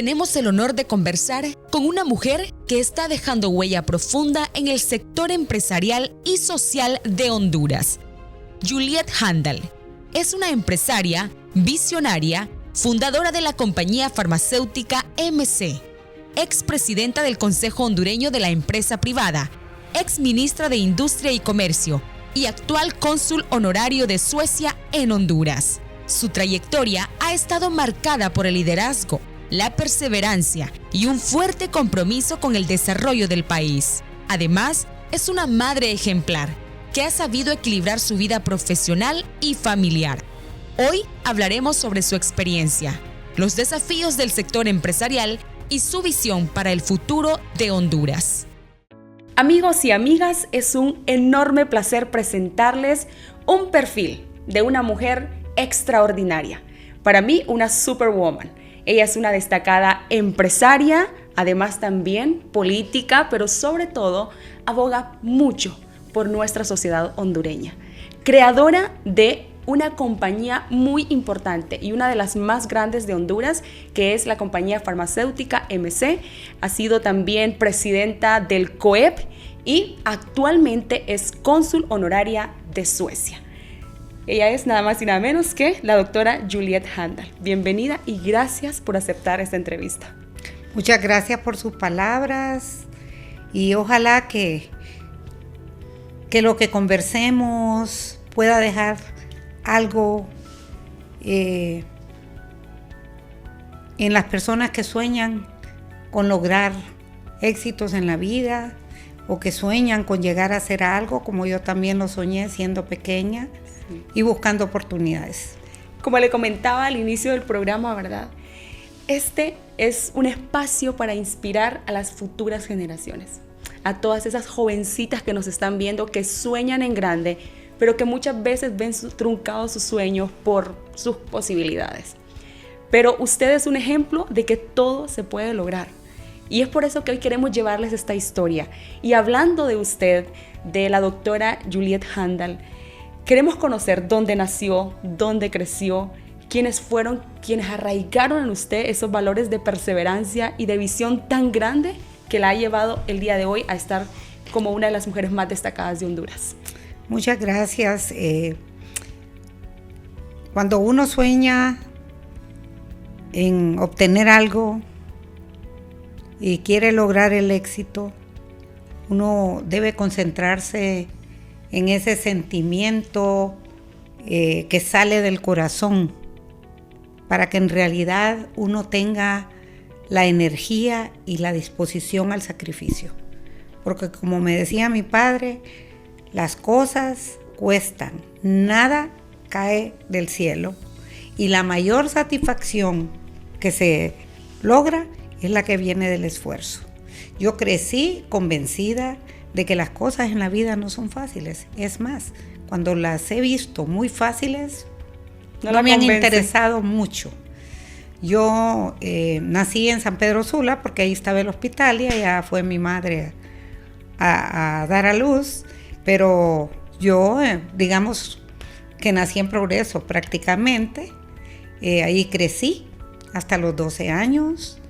tenemos el honor de conversar con una mujer que está dejando huella profunda en el sector empresarial y social de Honduras. Juliette Handal es una empresaria, visionaria, fundadora de la compañía farmacéutica MC, expresidenta del Consejo Hondureño de la Empresa Privada, exministra de Industria y Comercio y actual cónsul honorario de Suecia en Honduras. Su trayectoria ha estado marcada por el liderazgo, la perseverancia y un fuerte compromiso con el desarrollo del país. Además, es una madre ejemplar que ha sabido equilibrar su vida profesional y familiar. Hoy hablaremos sobre su experiencia, los desafíos del sector empresarial y su visión para el futuro de Honduras. Amigos y amigas, es un enorme placer presentarles un perfil de una mujer extraordinaria. Para mí, una superwoman. Ella es una destacada empresaria, además también política, pero sobre todo aboga mucho por nuestra sociedad hondureña. Creadora de una compañía muy importante y una de las más grandes de Honduras, que es la compañía farmacéutica MC. Ha sido también presidenta del COEP y actualmente es cónsul honoraria de Suecia. Ella es nada más y nada menos que la doctora Juliette Handal. Bienvenida y gracias por aceptar esta entrevista. Muchas gracias por sus palabras y ojalá que lo que conversemos pueda dejar algo en las personas que sueñan con lograr éxitos en la vida o que sueñan con llegar a hacer algo, como yo también lo soñé siendo pequeña. Y buscando oportunidades. Como le comentaba al inicio del programa, ¿verdad? Este es un espacio para inspirar a las futuras generaciones, a todas esas jovencitas que nos están viendo, que sueñan en grande, pero que muchas veces ven truncados sus sueños por sus posibilidades. Pero usted es un ejemplo de que todo se puede lograr. Y es por eso que hoy queremos llevarles esta historia. Y hablando de usted, de la doctora Juliette Handal, queremos conocer dónde nació, dónde creció, quiénes fueron quienes arraigaron en usted esos valores de perseverancia y de visión tan grande que la ha llevado el día de hoy a estar como una de las mujeres más destacadas de Honduras. Muchas gracias. Cuando uno sueña en obtener algo y quiere lograr el éxito, uno debe concentrarse en ese sentimiento que sale del corazón, para que en realidad uno tenga la energía y la disposición al sacrificio. Porque como me decía mi padre, las cosas cuestan, nada cae del cielo, y la mayor satisfacción que se logra es la que viene del esfuerzo. Yo crecí convencida de que las cosas en la vida no son fáciles. Es más, cuando las he visto muy fáciles, no me han interesado mucho. Yo nací en San Pedro Sula porque ahí estaba el hospital y allá fue mi madre a dar a luz, pero yo, digamos que nací en Progreso prácticamente. Ahí crecí hasta los 12 años,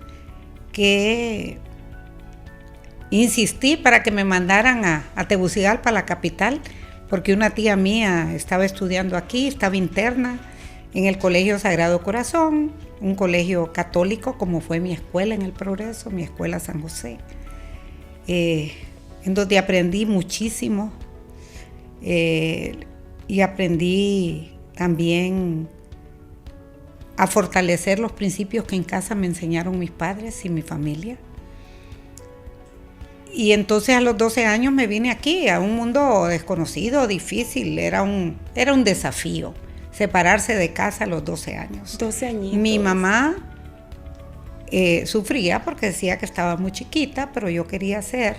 que insistí para que me mandaran a Tegucigalpa, la capital, porque una tía mía estaba estudiando aquí, estaba interna en el Colegio Sagrado Corazón, un colegio católico como fue mi escuela en el Progreso, mi escuela San José, en donde aprendí muchísimo y aprendí también a fortalecer los principios que en casa me enseñaron mis padres y mi familia. Y entonces a los 12 años me vine aquí, a un mundo desconocido, difícil, era un desafío, separarse de casa a los 12 años. 12 añitos. Mi mamá sufría porque decía que estaba muy chiquita, pero yo quería ser,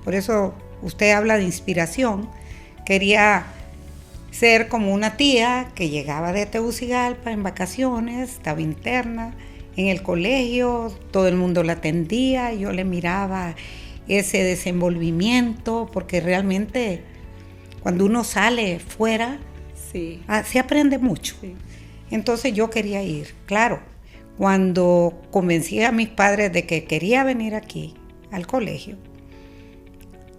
por eso usted habla de inspiración, quería ser como una tía que llegaba de Tegucigalpa en vacaciones, estaba interna en el colegio, todo el mundo la atendía, yo le miraba ese desenvolvimiento, porque realmente cuando uno sale fuera, se aprende mucho. Sí. Entonces yo quería ir. Claro, Cuando convencí a mis padres de que quería venir aquí al colegio,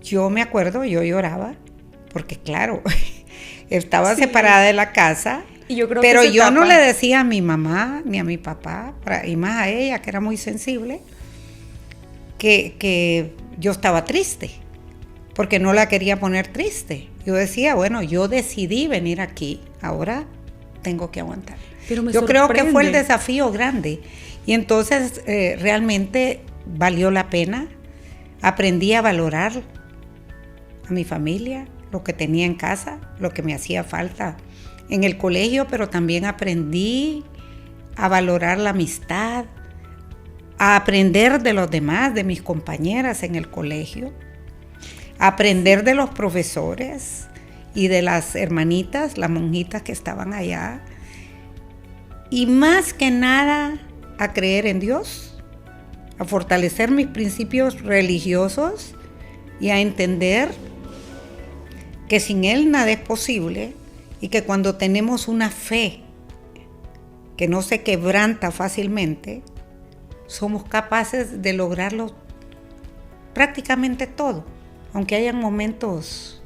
yo me acuerdo, yo lloraba, porque claro, estaba separada de la casa, y yo creo pero que yo no le decía a mi mamá ni a mi papá, y más a ella, que era muy sensible, que yo estaba triste, porque no la quería poner triste. Yo decía, bueno, yo decidí venir aquí, ahora tengo que aguantar. Yo creo que fue el desafío grande, y entonces realmente valió la pena. Aprendí a valorar a mi familia, lo que tenía en casa, lo que me hacía falta en el colegio, pero también aprendí a valorar la amistad, a aprender de los demás, de mis compañeras en el colegio, a aprender de los profesores y de las hermanitas, las monjitas que estaban allá, y más que nada a creer en Dios, a fortalecer mis principios religiosos y a entender que sin Él nada es posible, y que cuando tenemos una fe que no se quebranta fácilmente, somos capaces de lograrlo prácticamente todo, aunque hayan momentos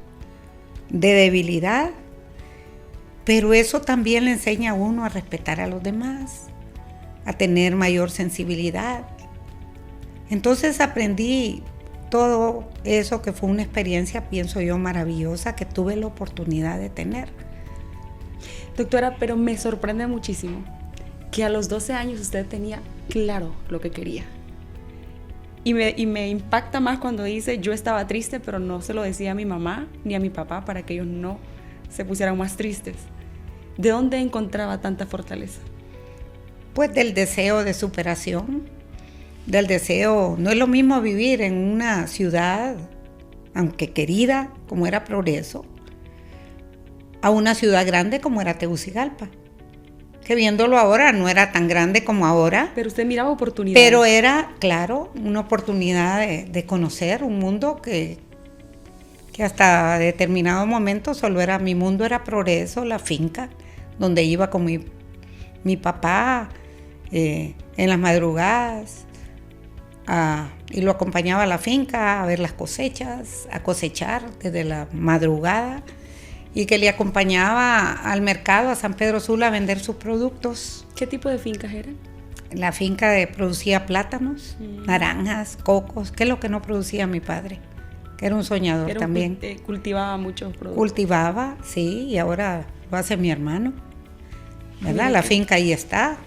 de debilidad, pero eso también le enseña a uno a respetar a los demás, a tener mayor sensibilidad. Entonces aprendí todo eso, que fue una experiencia, pienso yo, maravillosa, que tuve la oportunidad de tener. Doctora, pero me sorprende muchísimo que a los 12 años usted tenía claro lo que quería. Y me impacta más cuando dice, yo estaba triste, pero no se lo decía a mi mamá ni a mi papá para que ellos no se pusieran más tristes. ¿De dónde encontraba tanta fortaleza? Pues del deseo de superación, del deseo. No es lo mismo vivir en una ciudad, aunque querida, como era Progreso, a una ciudad grande como era Tegucigalpa, que viéndolo ahora no era tan grande como ahora. Pero usted miraba oportunidades. Pero era, claro, una oportunidad de conocer un mundo que hasta determinado momento solo era, mi mundo era Progreso, la finca, donde iba con mi papá en las madrugadas, y lo acompañaba a la finca a ver las cosechas, a cosechar desde la madrugada, y que le acompañaba al mercado, a San Pedro Sula, a vender sus productos. ¿Qué tipo de fincas eran? La finca producía plátanos, naranjas, cocos, que es lo que no producía mi padre, que era un soñador también. Cultivaba muchos productos. Cultivaba, sí, y ahora lo hace mi hermano, ¿verdad? La finca ahí está.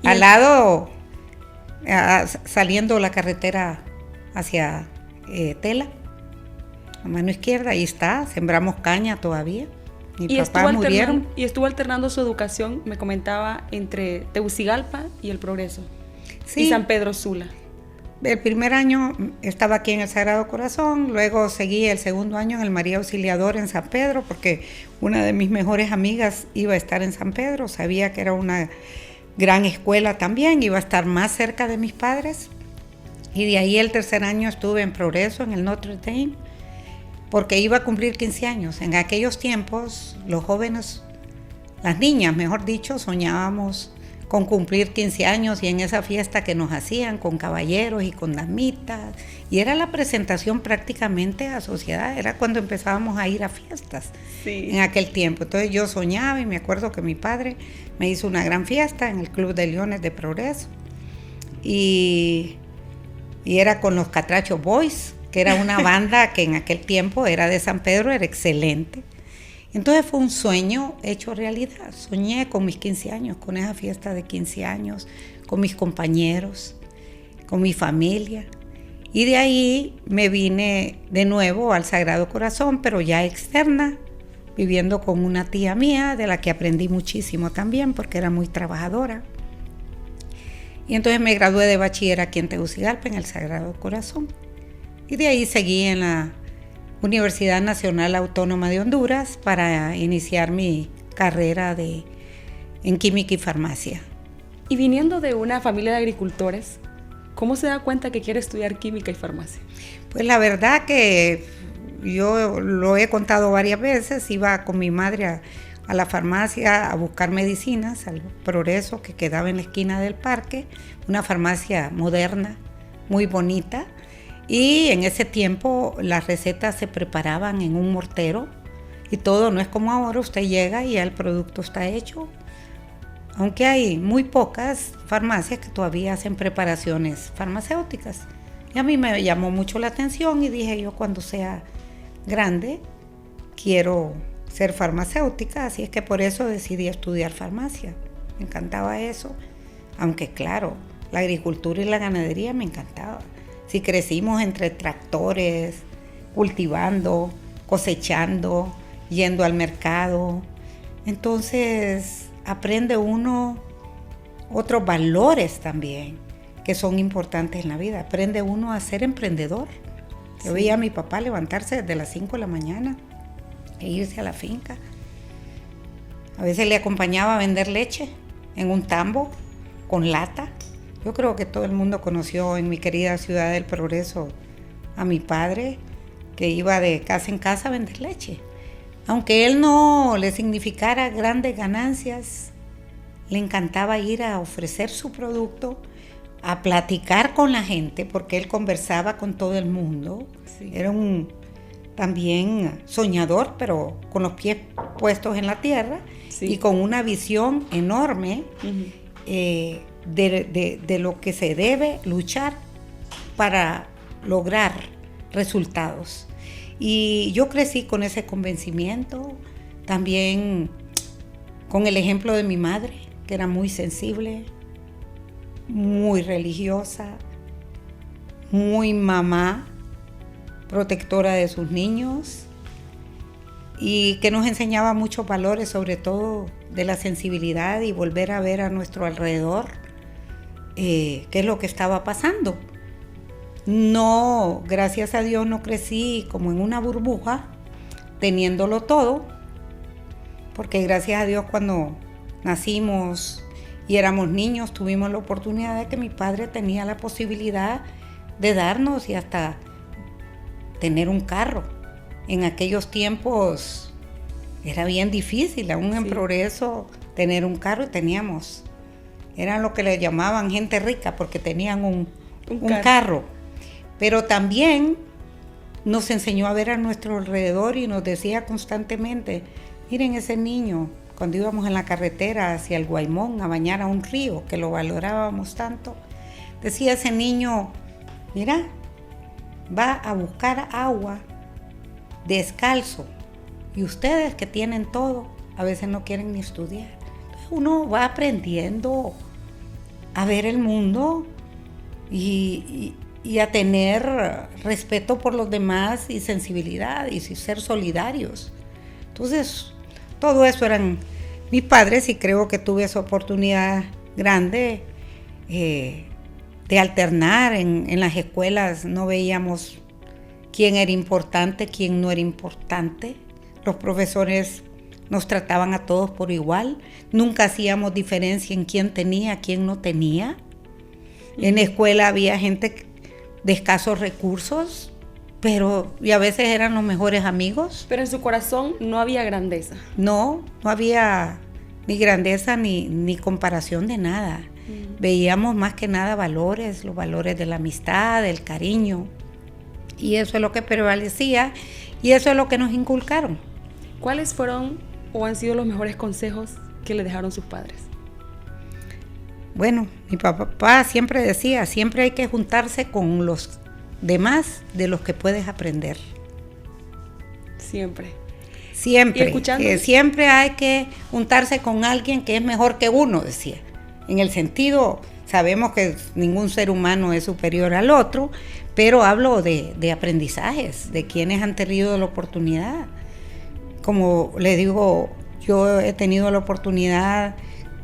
Al lado, saliendo la carretera hacia Tela, a mano izquierda, ahí está, sembramos caña todavía. Mi papá murieron. Y estuvo alternando su educación, me comentaba, entre Tegucigalpa y el Progreso. Sí. Y San Pedro Sula. El primer año estaba aquí en el Sagrado Corazón, luego seguí el segundo año en el María Auxiliadora en San Pedro, porque una de mis mejores amigas iba a estar en San Pedro, sabía que era una gran escuela también, iba a estar más cerca de mis padres. Y de ahí el tercer año estuve en Progreso, en el Notre Dame, porque iba a cumplir 15 años. En aquellos tiempos, los jóvenes, las niñas, mejor dicho, soñábamos con cumplir 15 años, y en esa fiesta que nos hacían con caballeros y con damitas, y era la presentación prácticamente a sociedad, era cuando empezábamos a ir a fiestas, sí, en aquel tiempo. Entonces yo soñaba, y me acuerdo que mi padre me hizo una gran fiesta en el Club de Leones de Progreso, y era con los Catrachos Boys, que era una banda que en aquel tiempo era de San Pedro, era excelente. Entonces fue un sueño hecho realidad. Soñé con mis 15 años, con esa fiesta de 15 años, con mis compañeros, con mi familia. Y de ahí me vine de nuevo al Sagrado Corazón, pero ya externa, viviendo con una tía mía, de la que aprendí muchísimo también, porque era muy trabajadora. Y entonces me gradué de bachiller aquí en Tegucigalpa, en el Sagrado Corazón. Y de ahí seguí en la Universidad Nacional Autónoma de Honduras para iniciar mi carrera en química y farmacia. Y viniendo de una familia de agricultores, ¿cómo se da cuenta que quiere estudiar química y farmacia? Pues la verdad que yo lo he contado varias veces, iba con mi madre a a la farmacia a buscar medicinas, al Progreso, que quedaba en la esquina del parque, una farmacia moderna, muy bonita. Y en ese tiempo las recetas se preparaban en un mortero y todo, no es como ahora, usted llega y ya el producto está hecho. Aunque hay muy pocas farmacias que todavía hacen preparaciones farmacéuticas. Y a mí me llamó mucho la atención y dije, yo cuando sea grande quiero ser farmacéutica, así es que por eso decidí estudiar farmacia. Me encantaba eso, aunque claro, la agricultura y la ganadería me encantaba. Si crecimos entre tractores, cultivando, cosechando, yendo al mercado, entonces aprende uno otros valores también que son importantes en la vida. Aprende uno a ser emprendedor. Yo Sí. veía a mi papá levantarse desde las 5 de la mañana e irse a la finca. A veces le acompañaba a vender leche en un tambo con lata. Yo creo que todo el mundo conoció en mi querida ciudad del Progreso a mi padre, que iba de casa en casa a vender leche. Aunque él no le significara grandes ganancias, le encantaba ir a ofrecer su producto, a platicar con la gente, porque él conversaba con todo el mundo. Sí. Era un también soñador, pero con los pies puestos en la tierra, Sí. y con una visión enorme Ujú. de lo que se debe luchar para lograr resultados. Y yo crecí con ese convencimiento, también con el ejemplo de mi madre, que era muy sensible, muy religiosa, muy mamá, protectora de sus niños, y que nos enseñaba muchos valores, sobre todo de la sensibilidad y volver a ver a nuestro alrededor qué es lo que estaba pasando. No, gracias a Dios no crecí como en una burbuja, teniéndolo todo, porque gracias a Dios cuando nacimos y éramos niños tuvimos la oportunidad de que mi padre tenía la posibilidad de darnos y hasta tener un carro. En aquellos tiempos era bien difícil, aún en Sí. Progreso, tener un carro, y teníamos. Eran lo que le llamaban gente rica porque tenían un carro. Pero también nos enseñó a ver a nuestro alrededor y nos decía constantemente, miren ese niño, cuando íbamos en la carretera hacia el Guaymón a bañar a un río, que lo valorábamos tanto, decía ese niño, mira, va a buscar agua descalzo, y ustedes que tienen todo, a veces no quieren ni estudiar. Entonces uno va aprendiendo a ver el mundo y a tener respeto por los demás y sensibilidad y ser solidarios. Entonces, todo eso eran mis padres, y creo que tuve esa oportunidad grande de alternar en las escuelas. No veíamos quién era importante, quién no era importante. Los profesores nos trataban a todos por igual. Nunca hacíamos diferencia en quién tenía, quién no tenía. En la escuela había gente de escasos recursos, y a veces eran los mejores amigos. Pero en su corazón no había grandeza. No había ni grandeza ni comparación de nada. Veíamos más que nada valores, los valores de la amistad, del cariño. Y eso es lo que prevalecía y eso es lo que nos inculcaron. ¿Cuáles fueron o han sido los mejores consejos que le dejaron sus padres? Bueno, mi papá siempre decía, siempre hay que juntarse con los demás de los que puedes aprender. Siempre. Siempre. ¿Y escuchando? Siempre hay que juntarse con alguien que es mejor que uno, decía. En el sentido, sabemos que ningún ser humano es superior al otro, pero hablo de aprendizajes, de quienes han tenido la oportunidad. Como le digo, yo he tenido la oportunidad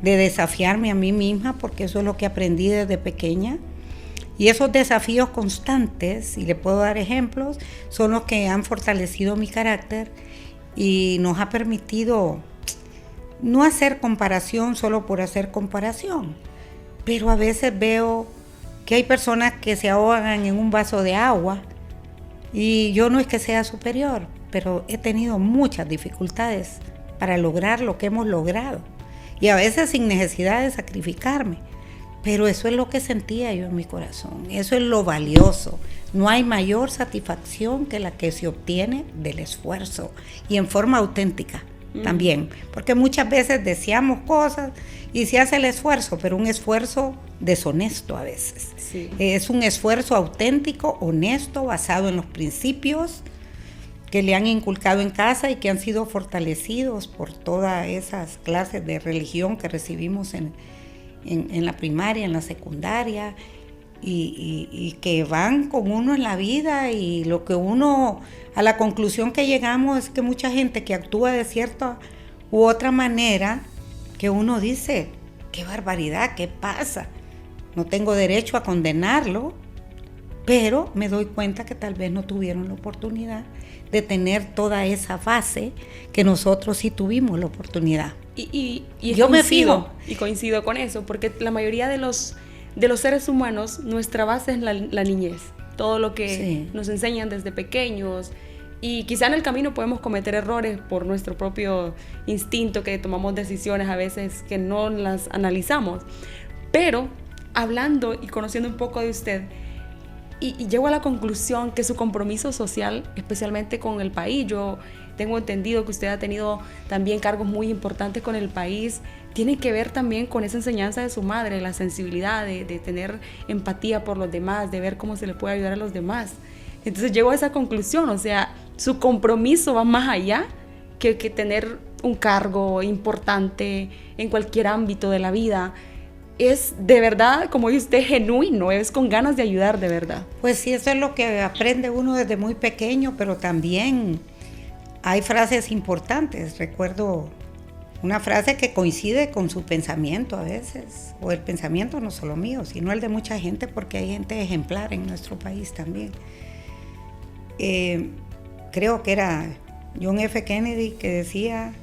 de desafiarme a mí misma, porque eso es lo que aprendí desde pequeña. Y esos desafíos constantes, y le puedo dar ejemplos, son los que han fortalecido mi carácter y nos ha permitido no hacer comparación solo por hacer comparación. Pero a veces veo que hay personas que se ahogan en un vaso de agua, y yo no es que sea superior, pero he tenido muchas dificultades para lograr lo que hemos logrado. Y a veces sin necesidad de sacrificarme. Pero eso es lo que sentía yo en mi corazón. Eso es lo valioso. No hay mayor satisfacción que la que se obtiene del esfuerzo y en forma auténtica también. Porque muchas veces deseamos cosas y se hace el esfuerzo, pero un esfuerzo deshonesto a veces. Sí. Es un esfuerzo auténtico, honesto, basado en los principios que le han inculcado en casa y que han sido fortalecidos por todas esas clases de religión que recibimos en la primaria, en la secundaria, y que van con uno en la vida. Y lo que uno, a la conclusión que llegamos es que mucha gente que actúa de cierta u otra manera, que uno dice, qué barbaridad, qué pasa, no tengo derecho a condenarlo, pero me doy cuenta que tal vez no tuvieron la oportunidad de tener toda esa base que nosotros sí tuvimos la oportunidad. Y yo me fijo. Y coincido con eso, porque la mayoría de los seres humanos, nuestra base es la niñez. Todo lo que nos enseñan desde pequeños. Y quizá en el camino podemos cometer errores por nuestro propio instinto, que tomamos decisiones a veces que no las analizamos. Pero hablando y conociendo un poco de usted, y llego a la conclusión que su compromiso social, especialmente con el país, yo tengo entendido que usted ha tenido también cargos muy importantes con el país, tiene que ver también con esa enseñanza de su madre, la sensibilidad de tener empatía por los demás, de ver cómo se le puede ayudar a los demás. Entonces llego a esa conclusión, o sea, su compromiso va más allá que tener un cargo importante en cualquier ámbito de la vida. Es de verdad, como dice usted, genuino, es con ganas de ayudar de verdad. Pues sí, eso es lo que aprende uno desde muy pequeño, pero también hay frases importantes. Recuerdo una frase que coincide con su pensamiento a veces, o el pensamiento no solo mío, sino el de mucha gente, porque hay gente ejemplar en nuestro país también. Creo que era John F. Kennedy que decía,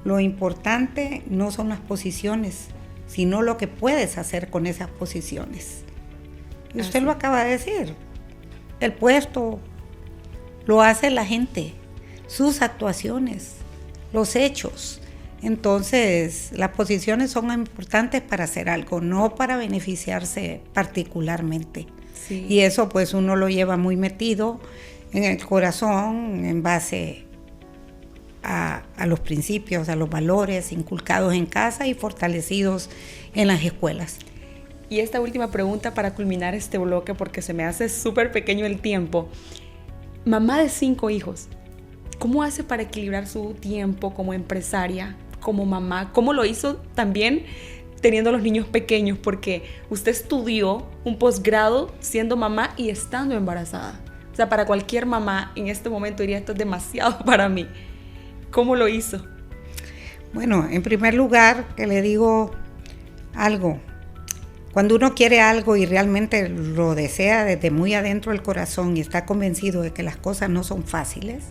lo importante no son las posiciones, sino lo que puedes hacer con esas posiciones. Y usted lo acaba de decir, el puesto lo hace la gente, sus actuaciones, los hechos. Entonces, las posiciones son importantes para hacer algo, no para beneficiarse particularmente. Sí. Y eso pues uno lo lleva muy metido en el corazón en base a los principios, a los valores inculcados en casa y fortalecidos en las escuelas. Y esta última pregunta para culminar este bloque, porque se me hace súper pequeño el tiempo. Mamá de 5 hijos, ¿cómo hace para equilibrar su tiempo como empresaria, como mamá? ¿Cómo lo hizo también teniendo a los niños pequeños? Porque usted estudió un posgrado siendo mamá y estando embarazada. O sea, para cualquier mamá en este momento diría, esto es demasiado para mí. ¿Cómo lo hizo? Bueno, en primer lugar, que le digo algo. Cuando uno quiere algo y realmente lo desea desde muy adentro del corazón y está convencido de que las cosas no son fáciles,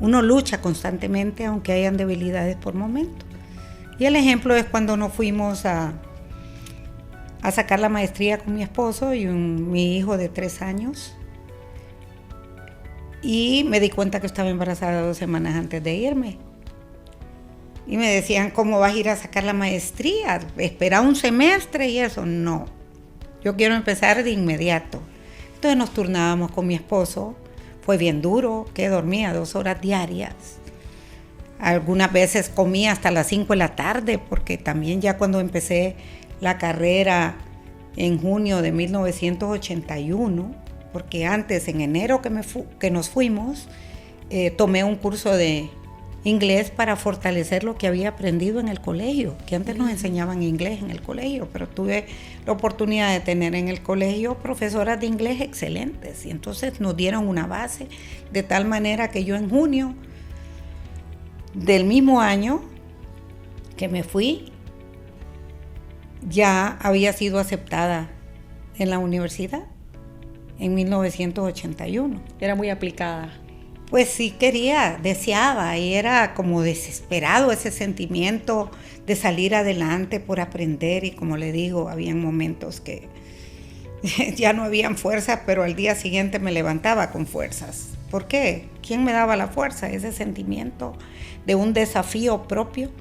uno lucha constantemente aunque hayan debilidades por momentos. Y el ejemplo es cuando nos fuimos a sacar la maestría con mi esposo y mi hijo de 3 años. Y me di cuenta que estaba embarazada 2 semanas antes de irme. Y me decían, ¿cómo vas a ir a sacar la maestría? ¿Espera un semestre y eso? No, yo quiero empezar de inmediato. Entonces nos turnábamos con mi esposo. Fue bien duro, que dormía 2 horas diarias. Algunas veces comía hasta las 5 de la tarde, porque también ya cuando empecé la carrera en junio de 1981, porque antes, en enero que nos fuimos, tomé un curso de inglés para fortalecer lo que había aprendido en el colegio, que antes nos enseñaban inglés en el colegio, pero tuve la oportunidad de tener en el colegio profesoras de inglés excelentes, y entonces nos dieron una base, de tal manera que yo en junio del mismo año que me fui, ya había sido aceptada en la universidad en 1981. Era muy aplicada. Pues sí quería, deseaba, y era como desesperado ese sentimiento de salir adelante por aprender, y como le digo, habían momentos que ya no habían fuerzas, pero al día siguiente me levantaba con fuerzas. ¿Por qué? ¿Quién me daba la fuerza? Ese sentimiento de un desafío propio,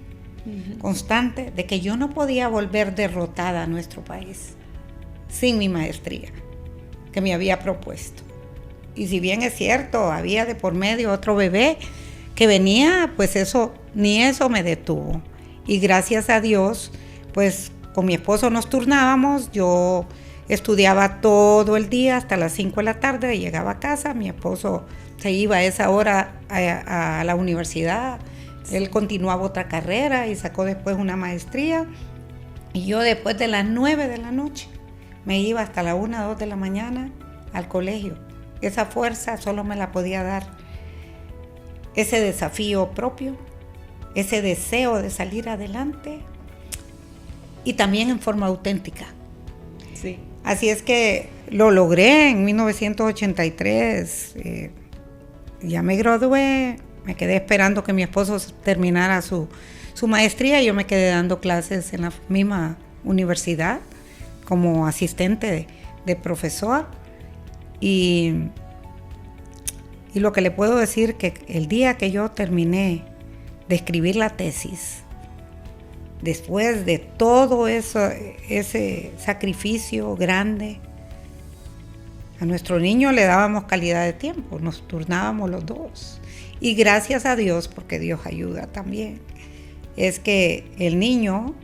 constante, de que yo no podía volver derrotada a nuestro país sin mi maestría que me había propuesto. Y si bien es cierto, había de por medio otro bebé que venía, pues ni eso me detuvo. Y gracias a Dios, pues con mi esposo nos turnábamos, yo estudiaba todo el día hasta las 5 de la tarde, llegaba a casa, mi esposo se iba a esa hora a la universidad, él continuaba otra carrera y sacó después una maestría, y yo después de las 9 de la noche me iba hasta la 1, 2 de la mañana al colegio. Esa fuerza solo me la podía dar ese desafío propio, ese deseo de salir adelante y también en forma auténtica. Sí. Así es que lo logré en 1983. Ya me gradué, me quedé esperando que mi esposo terminara su maestría y yo me quedé dando clases en la misma universidad como asistente de profesor. Y lo que le puedo decir que el día que yo terminé de escribir la tesis, después de todo eso, ese sacrificio grande, a nuestro niño le dábamos calidad de tiempo, nos turnábamos los dos. Y gracias a Dios, porque Dios ayuda también, es que el niño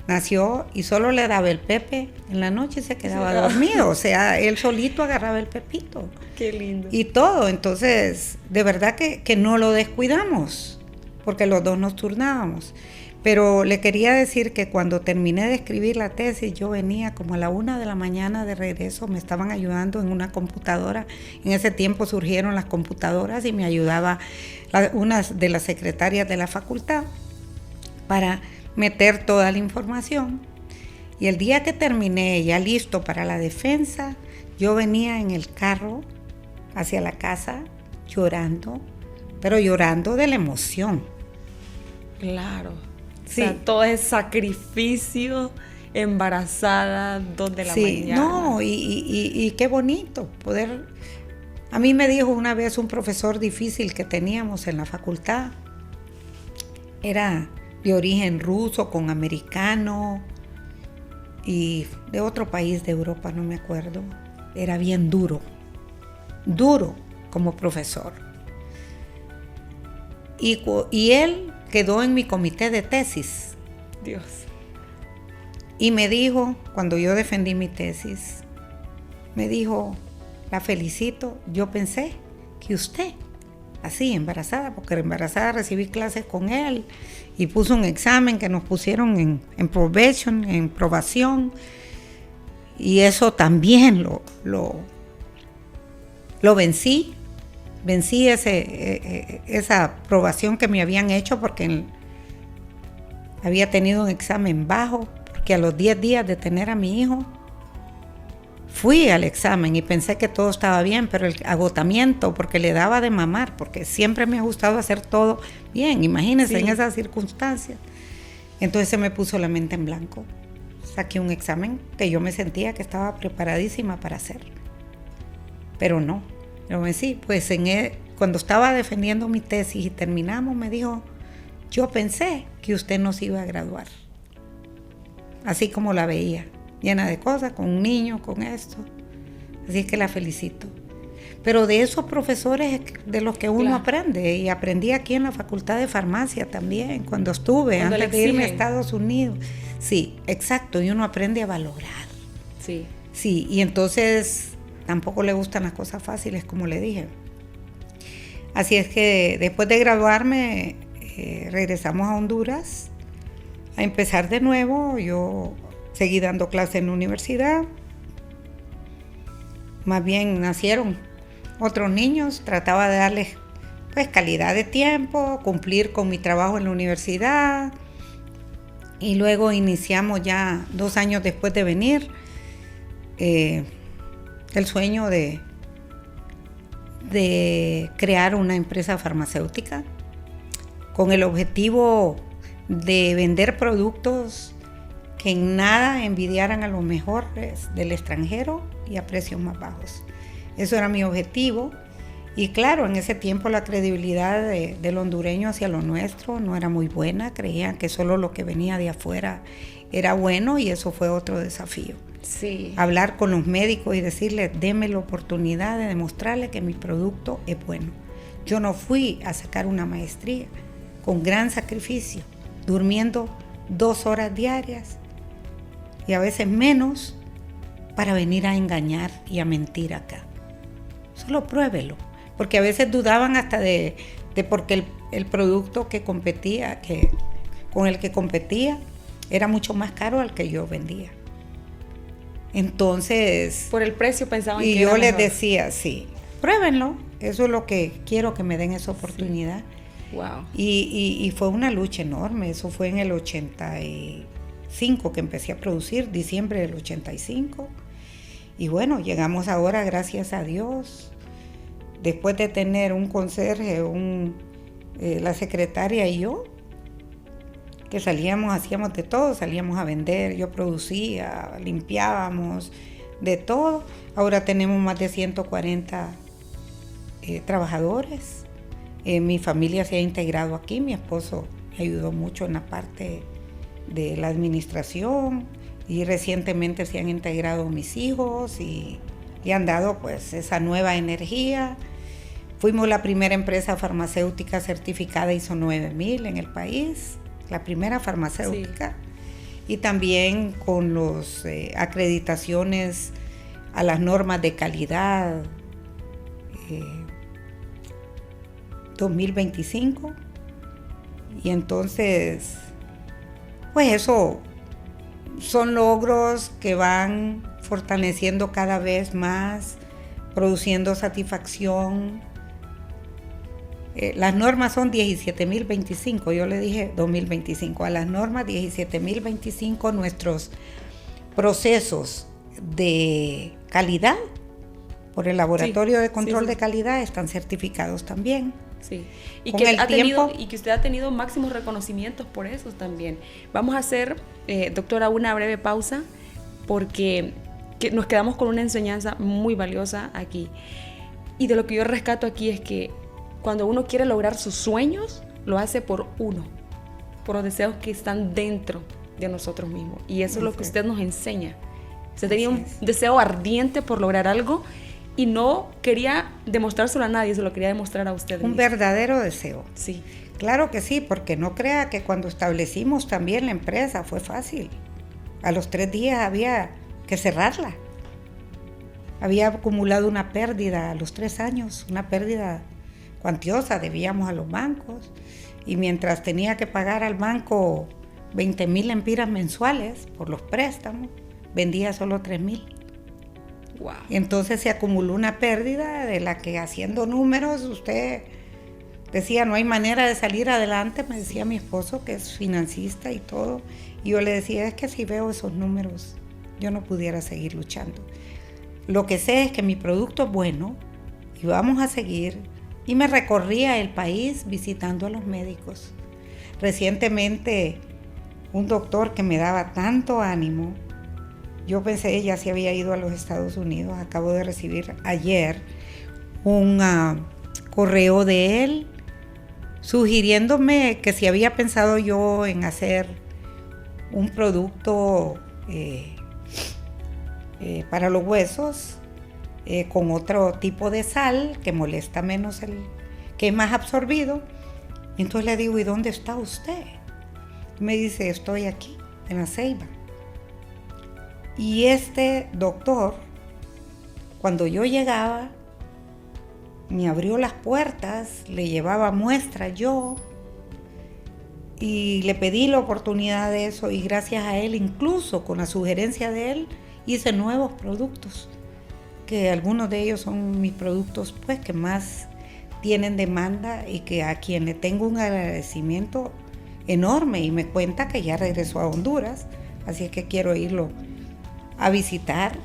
nació y solo le daba el pepe en la noche y se quedaba dormido. O sea, él solito agarraba el pepito. Qué lindo. Y todo. Entonces, de verdad que no lo descuidamos, porque los dos nos turnábamos. Pero le quería decir que cuando terminé de escribir la tesis, yo venía como a la 1 de la mañana de regreso, me estaban ayudando en una computadora. En ese tiempo surgieron las computadoras y me ayudaba una de las secretarias de la facultad para meter toda la información. Y el día que terminé, ya listo para la defensa, yo venía en el carro hacia la casa llorando, pero llorando de la emoción. Claro. Sí. O sea, todo es sacrificio, embarazada, 2 de la mañana. No, y qué bonito poder. A mí me dijo una vez un profesor difícil que teníamos en la facultad, era de origen ruso con americano y de otro país de Europa, no me acuerdo. Era bien duro como profesor. Y él quedó en mi comité de tesis. Dios. Y me dijo, cuando yo defendí mi tesis, me dijo, la felicito, yo pensé que usted, así embarazada, porque embarazada recibí clases con él y puso un examen que nos pusieron en probation, en probación, y eso también lo vencí. Vencí esa probación que me habían hecho porque había tenido un examen bajo, porque a los 10 días de tener a mi hijo fui al examen y pensé que todo estaba bien, pero el agotamiento, porque le daba de mamar, porque siempre me ha gustado hacer todo bien, imagínense, sí, en esas circunstancias. Entonces se me puso la mente en blanco. Saqué un examen que yo me sentía que estaba preparadísima para hacer, pero no. Pero sí, pues cuando estaba defendiendo mi tesis y terminamos, me dijo, yo pensé que usted no se iba a graduar. Así como la veía, llena de cosas, con un niño, con esto. Así que la felicito. Pero de esos profesores de los que uno aprende, y aprendí aquí en la Facultad de Farmacia también, cuando estuve, antes de irme a Estados Unidos. Sí, exacto, y uno aprende a valorar. Sí. Sí, y entonces tampoco le gustan las cosas fáciles, como le dije. Así es que después de graduarme, regresamos a Honduras a empezar de nuevo. Yo seguí dando clases en la universidad. Más bien nacieron otros niños, trataba de darles pues calidad de tiempo, cumplir con mi trabajo en la universidad. Y luego iniciamos ya 2 años después de venir el sueño de crear una empresa farmacéutica con el objetivo de vender productos que en nada envidiaran a los mejores del extranjero y a precios más bajos. Eso era mi objetivo Y claro, en ese tiempo la credibilidad del hondureño hacia lo nuestro no era muy buena. Creían que solo lo que venía de afuera era bueno y eso fue otro desafío. Sí. Hablar con los médicos y decirles, deme la oportunidad de demostrarle que mi producto es bueno. Yo no fui a sacar una maestría con gran sacrificio, durmiendo 2 horas diarias y a veces menos para venir a engañar y a mentir acá. Solo pruébelo, porque a veces dudaban hasta de porque el producto que competía, con el que competía, era mucho más caro al que yo vendía. Entonces... Por el precio pensaban que Y era yo les mejor. decía, sí, pruébenlo, eso es lo que quiero, que me den esa oportunidad. Sí. Wow. Y fue una lucha enorme, eso fue en el 85 que empecé a producir, diciembre del 85. Y bueno, llegamos ahora, gracias a Dios, después de tener un conserje, la secretaria y yo, que salíamos, hacíamos de todo, salíamos a vender, yo producía, limpiábamos, de todo. Ahora tenemos más de 140 trabajadores. Mi familia se ha integrado aquí, mi esposo me ayudó mucho en la parte de la administración y recientemente se han integrado mis hijos y han dado pues esa nueva energía. Fuimos la primera empresa farmacéutica certificada ISO 9000 en el país, la primera farmacéutica, sí. Y también con las acreditaciones a las normas de calidad 2025. Y entonces, pues eso son logros que van fortaleciendo cada vez más, produciendo satisfacción. Las normas son 17.025, yo le dije 2025, a las normas 17.025 nuestros procesos de calidad por el Laboratorio de Control de Calidad están certificados también. Sí, y con que, el que usted ha tenido máximos reconocimientos por eso también. Vamos a hacer, doctora, una breve pausa porque nos quedamos con una enseñanza muy valiosa aquí. Y de lo que yo rescato aquí es que cuando uno quiere lograr sus sueños, lo hace por uno, por los deseos que están dentro de nosotros mismos. Y eso es lo que usted nos enseña. Usted tenía un deseo ardiente por lograr algo y no quería demostrárselo a nadie, se lo quería demostrar a usted. Un verdadero deseo. Sí. Claro que sí, porque no crea que cuando establecimos también la empresa fue fácil. A los 3 días había que cerrarla. Había acumulado una pérdida a los 3 años, una pérdida cuantiosa, debíamos a los bancos. Y mientras tenía que pagar al banco 20,000 lempiras mensuales por los préstamos, vendía solo 3,000. Wow. Y entonces se acumuló una pérdida de la que, haciendo números, usted decía, no hay manera de salir adelante. Me decía mi esposo, que es financista y todo, y yo le decía, es que si veo esos números yo no pudiera seguir luchando. Lo que sé es que mi producto es bueno y vamos a seguir. Y me recorría el país visitando a los médicos. Recientemente un doctor que me daba tanto ánimo, yo pensé ella se había ido a los Estados Unidos. Acabo de recibir ayer un correo de él sugiriéndome que si había pensado yo en hacer un producto para los huesos con otro tipo de sal que molesta menos, que es más absorbido. Y entonces le digo, ¿y dónde está usted? Me dice, estoy aquí, en La Ceiba. Y este doctor, cuando yo llegaba, me abrió las puertas, le llevaba muestras yo, y le pedí la oportunidad de eso, y gracias a él, incluso con la sugerencia de él, hice nuevos productos, que algunos de ellos son mis productos pues que más tienen demanda y que a quien le tengo un agradecimiento enorme, y me cuenta que ya regresó a Honduras, así es que quiero irlo a visitar.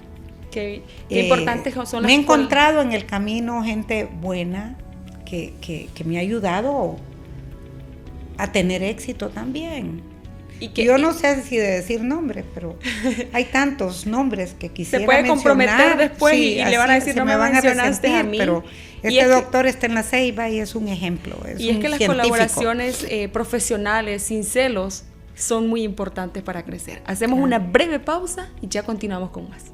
Qué importantes son las... Me he encontrado en el camino gente buena que me ha ayudado a tener éxito también. Yo no sé si de decir nombres, pero hay tantos nombres que quisiera se puede mencionar. comprometer después y le van a decir, no me van mencionaste a mí. Pero doctor está en la Ceiba y es un ejemplo. Y es que las colaboraciones profesionales sin celos son muy importantes para crecer. Hacemos una breve pausa y ya continuamos con más.